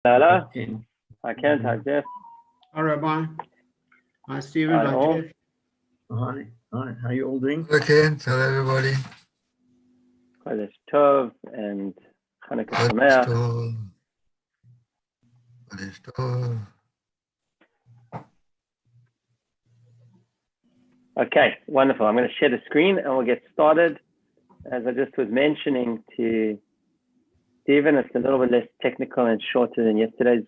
Hello. Okay. Hi, Kent. Hi, Jeff. Hi, Rabbi. Hi, Stephen. Hi, Hi, all. Jeff. Hi. How you all doing? Okay, tell everybody. Chodesh Tov and Chanukah Chodesh Sameach. Tov. Chodesh Tov. Okay, wonderful. I'm going to share the screen and we'll get started. As I just was mentioning to Stephen, it's a little bit less technical and shorter than yesterday's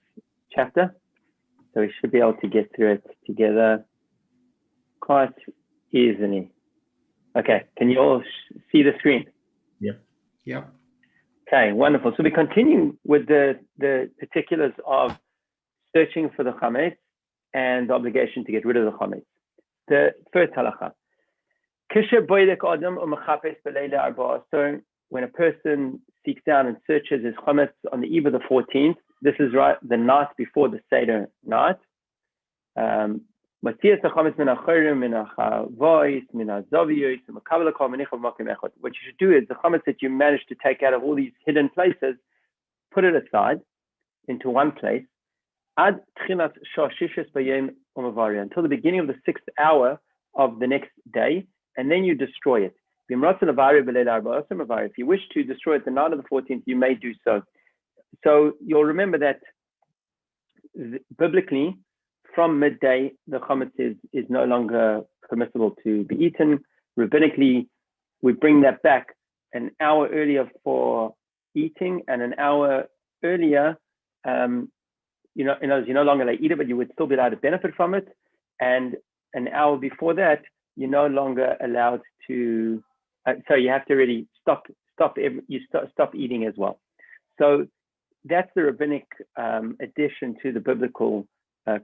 chapter. So we should be able to get through it together quite easily. Okay, can you all see the screen? Yep. Okay, wonderful. So we continue with the particulars of searching for the chametz and the obligation to get rid of the chametz. The first halacha. So when a person seeks out and searches his chametz on the eve of the 14th, this is right, the night before the Seder night. What you should do is the chametz that you managed to take out of all these hidden places, put it aside into one place until the beginning of the 6th hour of the next day, and then you destroy it. If you wish to destroy it the night of the 14th, you may do so. So you'll remember that biblically, from midday, the chametz is no longer permissible to be eaten. Rabbinically, we bring that back an hour earlier for eating and an hour earlier, you no longer like eat it, but you would still be allowed to benefit from it. And an hour before that, you're no longer allowed to, so you have to really stop eating as well. So that's the rabbinic addition to the biblical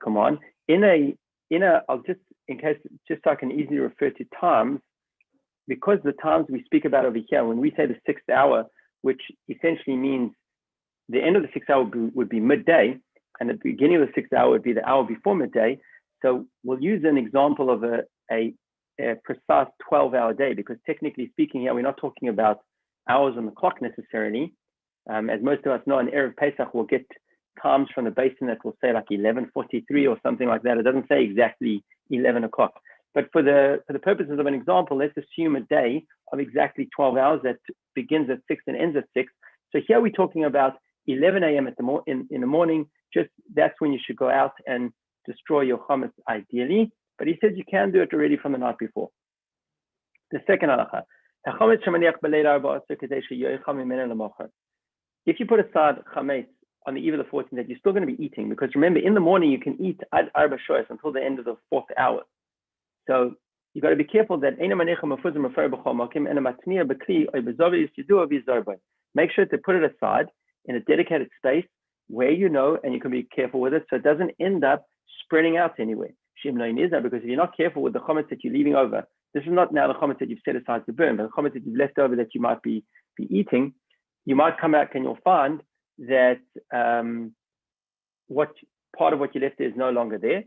command. I'll just, in case, just so I can easily refer to times, because the times we speak about over here, when we say the 6th hour, which essentially means the end of the 6th hour would be midday, and the beginning of the 6th hour would be the hour before midday. So we'll use an example of a precise 12-hour day, because technically speaking here, we're not talking about hours on the clock necessarily. As most of us know, in Erev Pesach, we'll get times from the basin that will say like 11:43 or something like that. It doesn't say exactly 11 o'clock. But for the purposes of an example, let's assume a day of exactly 12 hours that begins at 6 and ends at 6. So here we're talking about 11 a.m. in the morning. Just that's when you should go out and destroy your chametz ideally. But he says you can do it already from the night before. The second halacha. If you put aside chametz on the eve of the 14th, that you're still going to be eating, because remember, in the morning you can eat ad arba shoyes until the end of the 4th hour. So you got to be careful that make sure to put it aside in a dedicated space where you know, and you can be careful with it, so it doesn't end up spreading out anywhere. Because if you're not careful with the chametz that you're leaving over, this is not now the chametz that you've set aside to burn, but the chametz that you've left over that you might be eating. You might come back and you'll find that what part of what you left there is no longer there,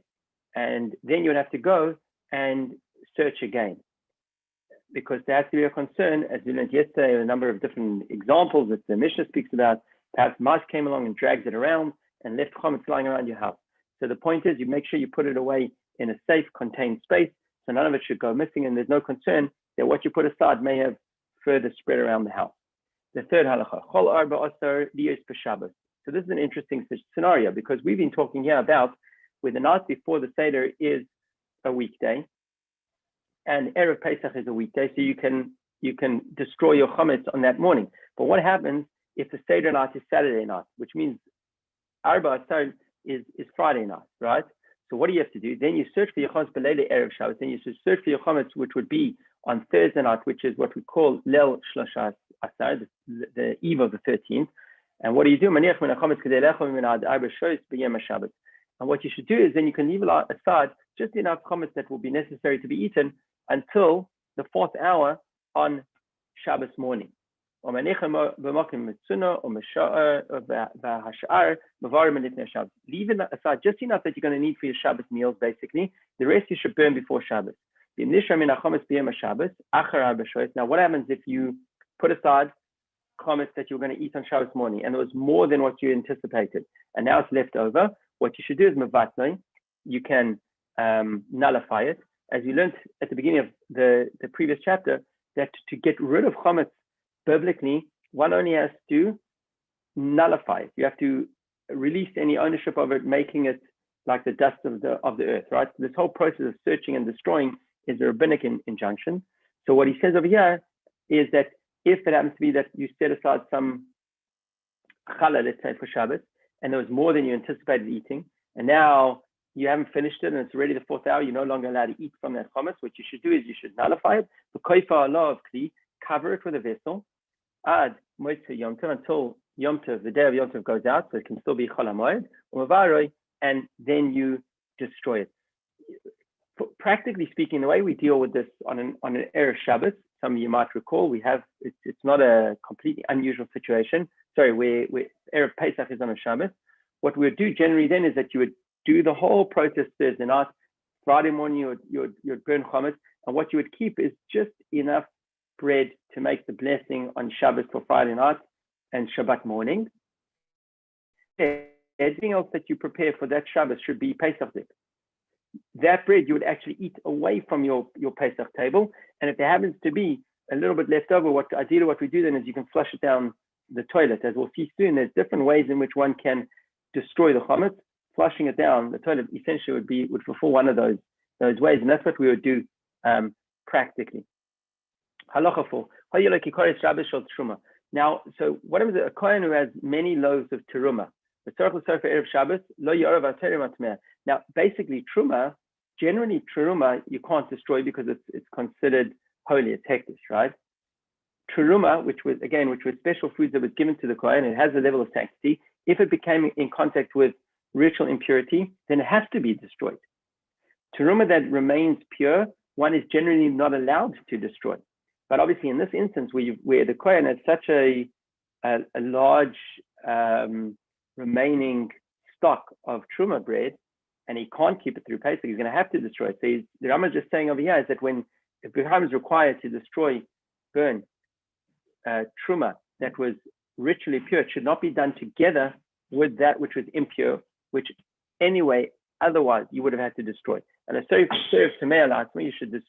and then you'd have to go and search again, because there has to be a concern, as we learned yesterday, a number of different examples that the Mishnah speaks about. Perhaps mice came along and dragged it around and left chametz lying around your house. So the point is, you make sure you put it away in a safe, contained space, so none of it should go missing, and there's no concern that what you put aside may have further spread around the house. The third halacha, chol arba asar liyos b'Shabbos. So this is an interesting scenario, because we've been talking here about where the night before the Seder is a weekday, and Erev Pesach is a weekday, so you can destroy your chametz on that morning. But what happens if the Seder night is Saturday night, which means Arba Asar is Friday night, right? So what do you have to do? Then you search for your chametz b'leilei Erev Shabbos. Then you search for your chametz, which would be on Thursday night, which is what we call Leil Shlosha Asar, the eve of the 13th. And what do you do? And what you should do is then you can leave aside just enough chametz that will be necessary to be eaten until the 4th hour on Shabbos morning. Leaving aside just enough that you're going to need for your Shabbos meals, basically. The rest you should burn before Shabbos. Now, what happens if you put aside chametz that you were going to eat on Shabbos morning, and it was more than what you anticipated, and now it's left over, what you should do is mevatloi. You can nullify it, as we learned at the beginning of the previous chapter, that to get rid of chametz biblically, one only has to nullify it. You have to release any ownership of it, making it like the dust of the earth, right? So this whole process of searching and destroying is a rabbinic injunction. So what he says over here is that if it happens to be that you set aside some challah, let's say for Shabbos, and there was more than you anticipated eating, and now you haven't finished it and it's already the 4th hour, you're no longer allowed to eat from that chametz. What you should do is you should nullify it. The koifa Allah of kli, cover it with a vessel, ad moitze yom tov, until Yom Tov, the day of Yom Tov goes out, so it can still be Chol HaMoed, and then you destroy it. Practically speaking, the way we deal with this on an Erev Shabbos, some of you might recall, it's not a completely unusual situation. Sorry, where Erev Pesach is on a Shabbos. What we would do generally then is that you would do the whole process Thursday night. Friday morning you would burn chametz, and what you would keep is just enough bread to make the blessing on Shabbos for Friday night and Shabbat morning. Everything else that you prepare for that Shabbos should be Pesach dip. That bread you would actually eat away from your Pesach table, and if there happens to be a little bit left over, what we do then is you can flush it down the toilet. As we'll see soon, there's different ways in which one can destroy the chametz. Flushing it down the toilet essentially would fulfill one of those ways, and that's what we would do practically. Halacha 4. Now, so what is a kohen who has many loaves of teruma? Now, basically, truma, generally teruma you can't destroy because it's considered holy, it's hektish, right? Teruma, which was special foods that was given to the kohen, it has a level of sanctity. If it became in contact with ritual impurity, then it has to be destroyed. Teruma that remains pure, one is generally not allowed to destroy. But obviously, in this instance, where the kohen has such a large remaining stock of truma bread, and he can't keep it through Pesach, he's going to have to destroy it. So the Rama is just saying over here is that when it becomes required to burn truma that was ritually pure, it should not be done together with that which was impure, which anyway, otherwise you would have had to destroy. And a serve to male, you should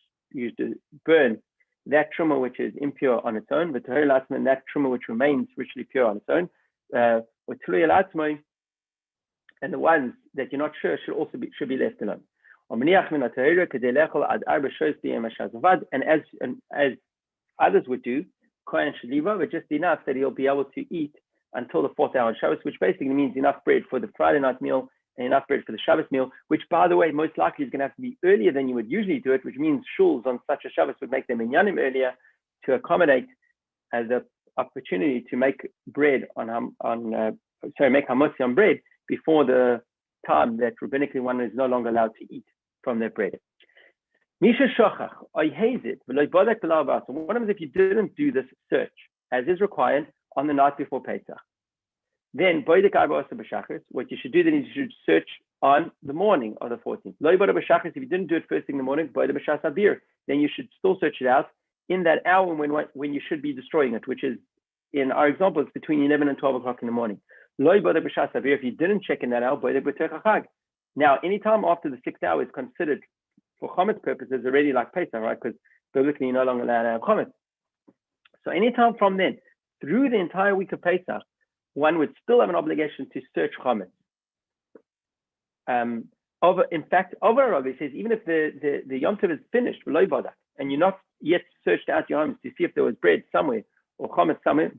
burn that truma which is impure on its own, but and that truma which remains richly pure on its own, and the ones that you're not sure should be left alone. And as others would do, kohen should leave over just enough that he'll be able to eat until the 4th hour on Shabbos, which basically means enough bread for the Friday night meal and enough bread for the Shabbos meal, which, by the way, most likely is going to have to be earlier than you would usually do it, which means shuls on such a Shabbos would make them minyanim earlier to accommodate the opportunity to make bread make hamotzi on bread before the time that rabbinically one is no longer allowed to eat from that bread. Misha shochach, I hate it. So what happens if you didn't do this search as is required on the night before Pesach? Then what you should do then is you should search on the morning of the 14th. If you didn't do it first thing in the morning, then you should still search it out in that hour when you should be destroying it, which is, in our example, it's between 11 and 12 o'clock in the morning. If you didn't check in that hour, now anytime after the 6th hour is considered for chametz purposes already like Pesach, right? Because biblically you're no longer allowed to have chametz. So anytime from then through the entire week of Pesach, one would still have an obligation to search chametz. In fact, it says even if the Yom Tov is finished, and you're not yet searched out your chametz to see if there was bread somewhere or chametz somewhere,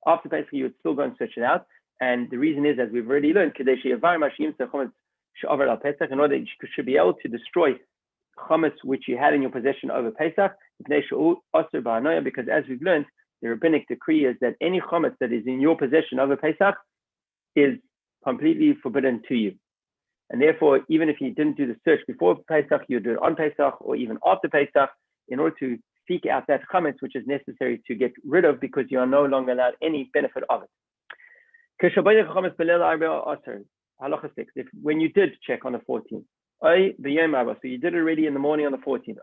after Pesach you would still go and search it out. And the reason is, as we've already learned, in order that you should be able to destroy chametz which you had in your possession over Pesach, because as we've learned, the rabbinic decree is that any chametz that is in your possession over Pesach is completely forbidden to you. And therefore, even if you didn't do the search before Pesach, you do it on Pesach or even after Pesach in order to seek out that chametz which is necessary to get rid of, because you are no longer allowed any benefit of it. When you did check on the 14th, So you did it already in the morning on the 14th.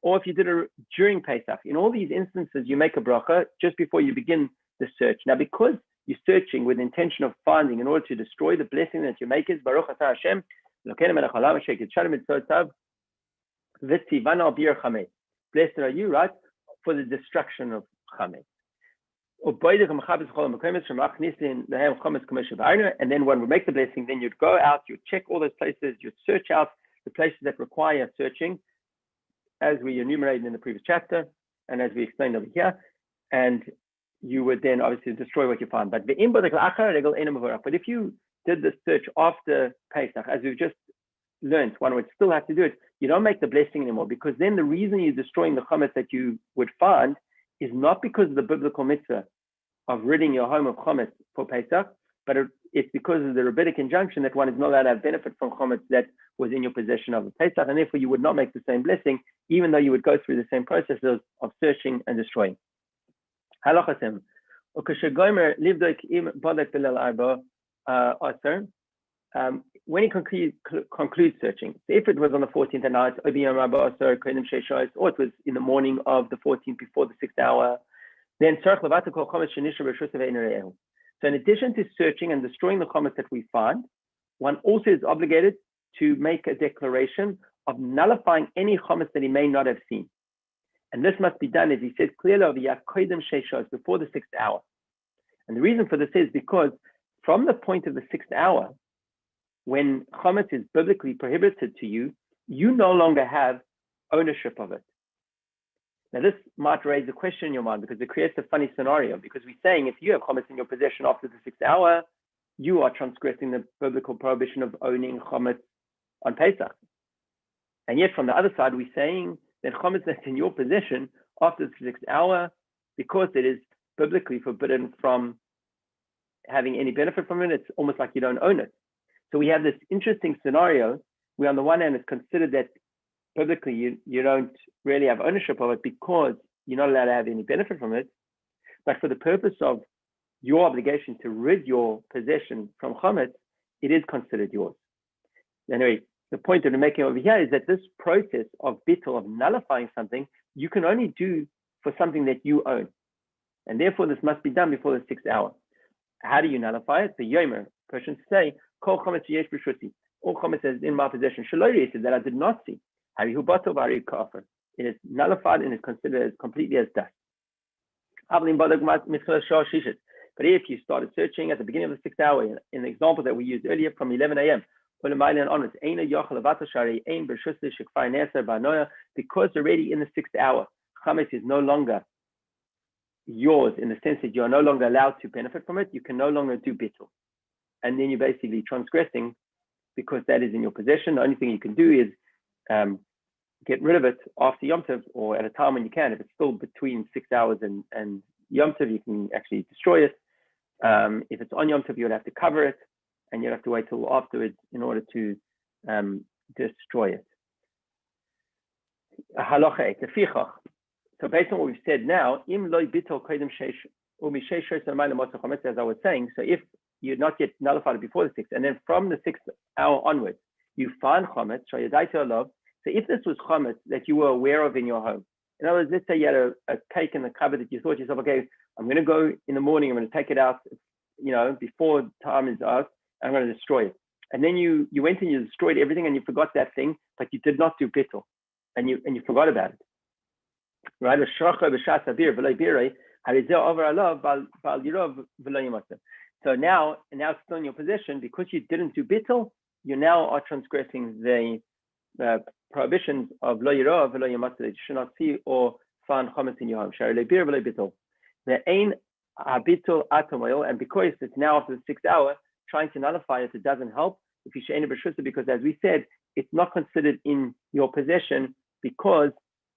Or if you did it during Pesach. In all these instances, you make a bracha just before you begin the search. Now, because you're searching with the intention of finding in order to destroy the blessing that you make is Baruch Atah Hashem, blessed are you, right, for the destruction of Chametz. And then when we make the blessing, then you'd go out, you'd check all those places, you'd search out the places that require searching, as we enumerated in the previous chapter, and as we explained over here, and you would then obviously destroy what you find. But if you did the search after Pesach, as we've just learned, one would still have to do it. You don't make the blessing anymore, because then the reason you're destroying the chametz that you would find is not because of the biblical mitzvah of ridding your home of chametz for Pesach, but it's because of the rabbinic injunction that one is not allowed to have benefit from chametz that was in your possession of a Pesach, and therefore you would not make the same blessing, even though you would go through the same processes of searching and destroying. Halachasem. When he concludes searching, so if it was on the 14th at night, or it was in the morning of the 14th before the 6th hour, then so in addition to searching and destroying the chametz that we find, one also is obligated to make a declaration of nullifying any chametz that he may not have seen. And this must be done, as he says clearly over before the 6th hour. And the reason for this is because from the point of the 6th hour, when chametz is biblically prohibited to you, you no longer have ownership of it. Now, this might raise a question in your mind because it creates a funny scenario, because we're saying if you have chametz in your possession after the 6th hour, you are transgressing the biblical prohibition of owning chametz on Pesach. And yet from the other side, we're saying that chametz that's in your possession after the 6th hour, because it is biblically forbidden from having any benefit from it, it's almost like you don't own it. So we have this interesting scenario where on the one hand, it's considered that biblically you don't really have ownership of it because you're not allowed to have any benefit from it. But for the purpose of your obligation to rid your possession from chametz, it is considered yours. Anyway, the point that we're making over here is that this process of bittul, of nullifying something, you can only do for something that you own. And therefore, this must be done before the 6th hour. How do you nullify it? The yomer, person say, Kol chametz yesh b'shuti. All chametz is in my possession. Shaloi that I did not see. It is nullified and is considered as completely as dust. But if you started searching at the beginning of the 6th hour, in the example that we used earlier from 11 a.m., because already in the 6th hour, chametz is no longer yours in the sense that you are no longer allowed to benefit from it. You can no longer do bittul. And then you're basically transgressing because that is in your possession. The only thing you can do is get rid of it after Yom Tov or at a time when you can. If it's still between 6 hours and Yom Tov, you can actually destroy it. If it's on Yom Tov, you'd have to cover it and you'd have to wait till afterwards in order to destroy it. So based on what we've said now, as I was saying, so if you're not yet nullified it before the 6th, and then from the 6th hour onwards, you find chametz, so if this was chametz that you were aware of in your home, in other words, let's say you had a cake in the cupboard that you thought to yourself, okay, I'm going to go in the morning, I'm going to take it out, before time is out, I'm going to destroy it. And then you went and you destroyed everything and you forgot that thing, but you did not do bittul, and you forgot about it. Right? So now it's still in your possession because you didn't do bittul. You now are transgressing the prohibitions of lo yirah v'lo yamasa, that you should not see or find chametz in your home. The ain habitul atomoil, and because it's now after the 6th hour, trying to nullify it doesn't help. If you she'ena b'shusa, because as we said, it's not considered in your possession because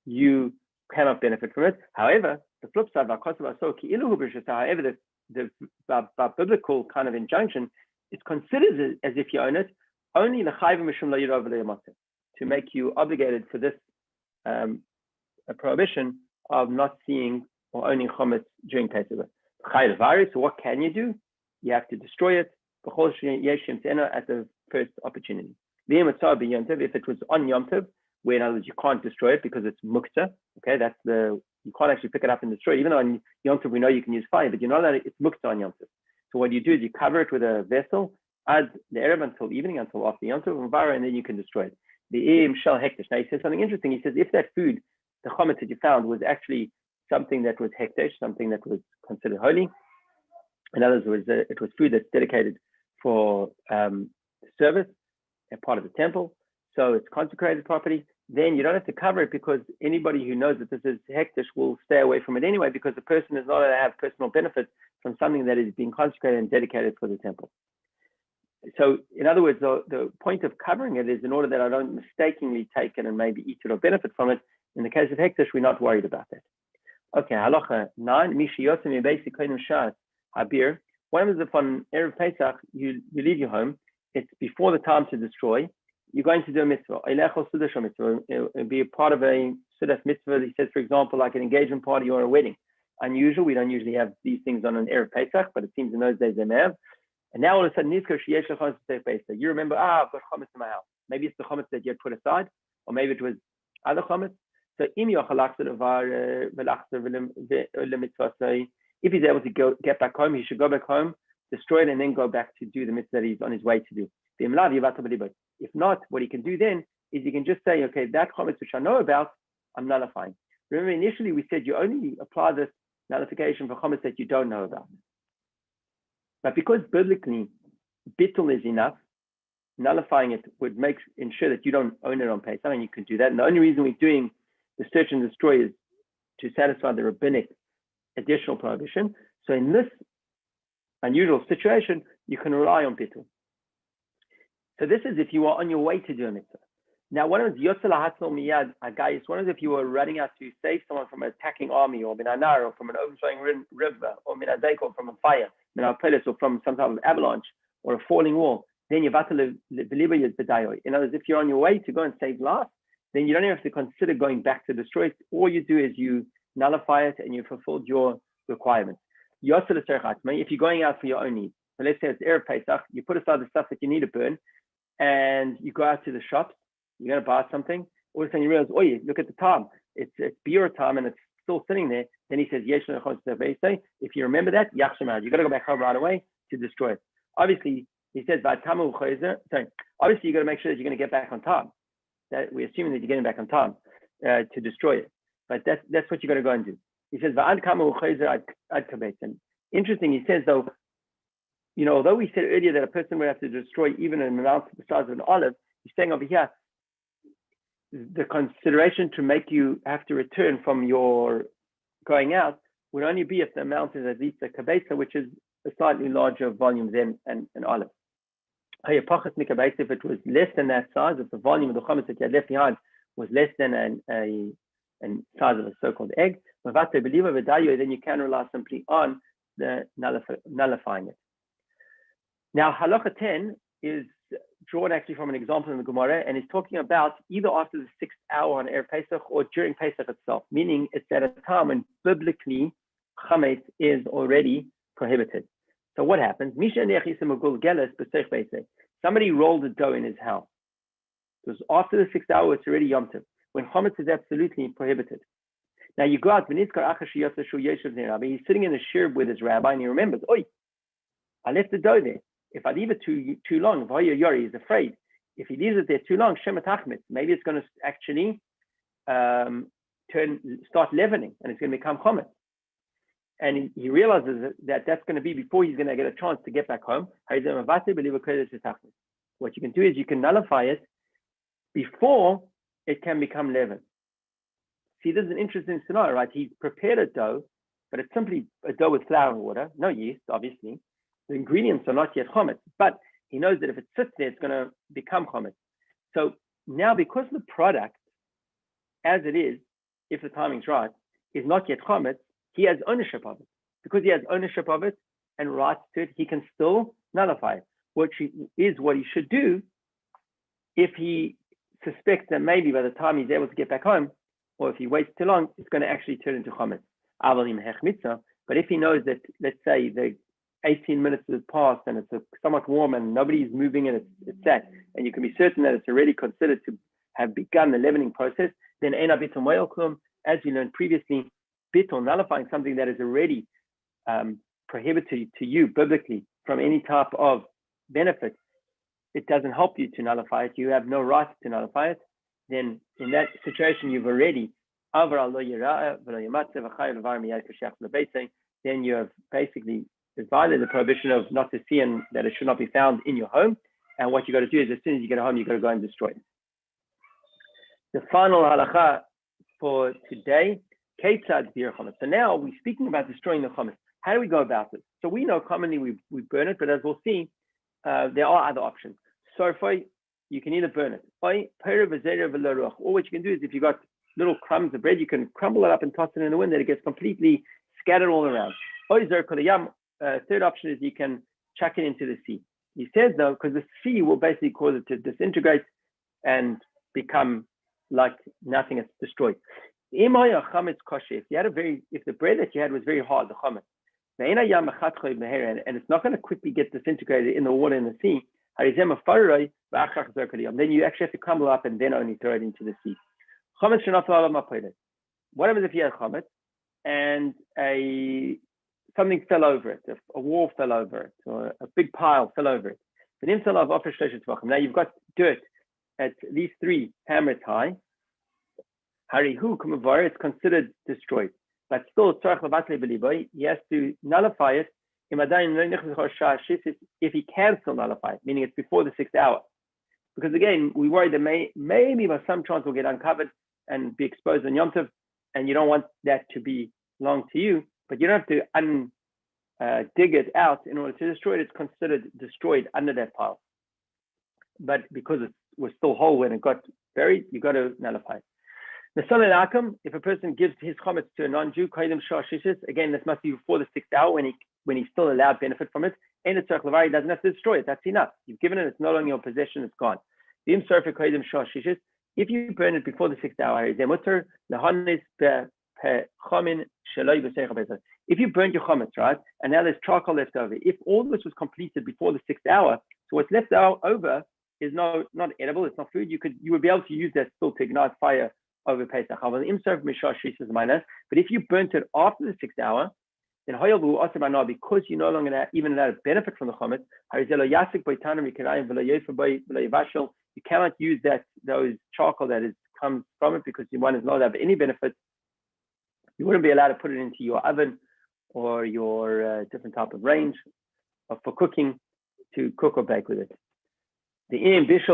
you cannot benefit from it. However, the flip side, however, the biblical kind of injunction is considered as if you own it, only to make you obligated for this a prohibition of not seeing or owning chametz during Pesach. So what can you do? You have to destroy it at the first opportunity. If it was on Yom Tov, where in other words you can't destroy it because it's muktzah, okay, you can't actually pick it up and destroy it. Even though on Yom Tov we know you can use fire, but you're not allowed it's muktzah on Yom Tov. So what you do is you cover it with a vessel, add the erev until evening, until after Yom Tov, and then you can destroy it. The im shel hekdesh. Now he says something interesting. He says if that food, the chametz that you found, was actually something that was hekdesh, something that was considered holy. In other words, it was food that's dedicated for service and part of the temple, so it's consecrated property. Then you don't have to cover it because anybody who knows that this is hekdesh will stay away from it anyway, because the person is not allowed to have personal benefit from something that is being consecrated and dedicated for the temple. So, in other words, the point of covering it is in order that I don't mistakenly take it and maybe eat it or benefit from it. In the case of hekdesh, we're not worried about that. Okay, halacha 9. Habir. When was it on Erev Pesach? You leave your home. It's before the time to destroy. You're going to do a mitzvah. It'll be a part of a sudas mitzvah. He says, for example, like an engagement party or a wedding. Unusual. We don't usually have these things on an Erev Pesach, but it seems in those days they may have. And now all of a sudden, you remember, I've got chametz in my house. Maybe it's the chametz that you had put aside, or maybe it was other chametz. So if he's able to get back home, he should go back home, destroy it, and then go back to do the mitzvah that he's on his way to do. If not, what he can do then is he can just say, okay, that chametz which I know about, I'm nullifying. Remember, initially we said you only apply this nullification for chametz that you don't know about. But because biblically, bittul is enough, nullifying it would ensure that you don't own it on Pesach, and you can do that. And the only reason we're doing the search and destroy is to satisfy the rabbinic additional prohibition. So in this unusual situation, you can rely on bittul. So this is if you are on your way to do a mitzvah. Now, one is yotzeh lahatzol miyad agayis. One is if you were running out to save someone from an attacking army, or min anar, or from an overflowing river, or min adek, or from a fire, min alpelis, or from some type of avalanche, or a falling wall. Then you vatal believe b'dayo. In other words, if you're on your way to go and save life, then you don't even have to consider going back to destroy it. All you do is you nullify it and you fulfilled your requirements. If you're going out for your own needs, so let's say it's Erev Pesach, you put aside the stuff that you need to burn, and you go out to the shops, you're going to buy something, all of a sudden you realize, oh, look at the time, it's beer time and it's still sitting there. Then he says, if you remember that, you got to go back home right away to destroy it. Obviously, he says, obviously you got to make sure that you're going to get back on time. That we're assuming that you're getting back on time to destroy it. But that's what you're going to go and do. He says, interesting, he says, though, although we said earlier that a person would have to destroy even an amount the size of an olive, he's saying over here, the consideration to make you have to return from your going out would only be if the amount is at least a kabesa, which is a slightly larger volume than an olive. If it was less than that size, if the volume of the chametz that you had left behind was less than a size of a so-called egg, then you can rely simply on the nullifying it. Now, halacha 10 is drawn actually from an example in the Gemara, and is talking about either after the 6th hour on Erev Pesach or during Pesach itself, meaning it's at a time when biblically chametz is already prohibited. So what happens? Somebody rolled a dough in his house. It was after the 6th hour, it's already Yom Tov, when chametz is absolutely prohibited. Now you go out, he's sitting in the shir with his rabbi, and he remembers, I left the dough there. If I leave it too long, he's afraid. If he leaves it there too long, maybe it's going to actually start leavening, and it's going to become chametz. And he realizes that that's going to be before he's going to get a chance to get back home. What you can do is you can nullify it before it can become leaven. See, this is an interesting scenario, right? He's prepared a dough, but it's simply a dough with flour and water, no yeast, obviously. The ingredients are not yet chametz, but he knows that if it sits there, it's going to become chametz. So now, because the product, as it is, if the timing's right, is not yet chametz, he has ownership of it. Because he has ownership of it and rights to it, he can still nullify it, which is what he should do if he suspects that maybe by the time he's able to get back home, or if he waits too long, it's going to actually turn into chametz. But if he knows that, let's say, the 18 minutes has passed and it's somewhat warm and nobody's moving and it's set, and you can be certain that it's already considered to have begun the leavening process, then Eina Bitul Moel Klum, as you learned previously, Bitul, nullifying something that is already prohibited to you biblically from any type of benefit, it doesn't help you to nullify it. You have no right to nullify it. Then in that situation, you've already then you have basically violated the prohibition of not to see and that it should not be found in your home. And what you got to do is, as soon as you get home, you got to go and destroy it. The final halacha for today, so now we're speaking about destroying the chometz. How do we go about it? So we know commonly we burn it, but as we'll see, there are other options. So you can either burn it, or what you can do is, if you got little crumbs of bread, you can crumble it up and toss it in the wind, that it gets completely scattered all around. Third option is you can chuck it into the sea. He says though, because the sea will basically cause it to disintegrate and become like nothing, it's destroyed. If you had if the bread that you had was very hard, the chametz, and it's not going to quickly get disintegrated in the water in the sea, then you actually have to crumble up and then only throw it into the sea. What happens if you had chametz and something fell over it, a wall fell over it, or a big pile fell over it? Now you've got dirt at least 3 hammers high. It's considered destroyed, but still he has to nullify it if he can still nullify it, meaning it's before the 6th hour. Because again, we worry that maybe by some chance will get uncovered and be exposed on Yom Tov, and you don't want that to belong to you, but you don't have to dig it out in order to destroy it. It's considered destroyed under that pile. But because it was still whole when it got buried, you got to nullify it. If a person gives his chometz to a non-Jew, again, this must be before the 6th hour when he's still allowed benefit from it. And he doesn't have to destroy it. That's enough. You've given it. It's no longer your possession. It's gone. If you burn it before the 6th hour, if you burned your chometz, right, and now there's charcoal left over, if all this was completed before the 6th hour, so what's left over is not edible. It's not food. You would be able to use that still to ignite fire over Pesach. But if you burnt it after the 6th hour, then because you no longer even allowed to benefit from the chometz, you cannot use those charcoal that comes from it, because one is not have any benefit. You wouldn't be allowed to put it into your oven or your different type of range for cooking, to cook or bake with it. If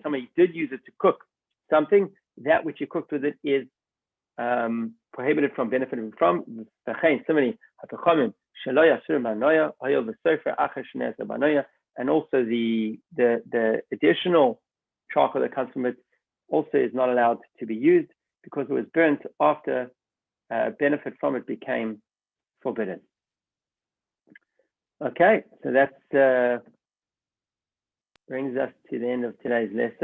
somebody did use it to cook something, that which you cooked with it is prohibited from benefiting from. And also the additional charcoal that comes from it also is not allowed to be used, because it was burnt after benefit from it became forbidden. Okay, so that brings us to the end of today's lesson.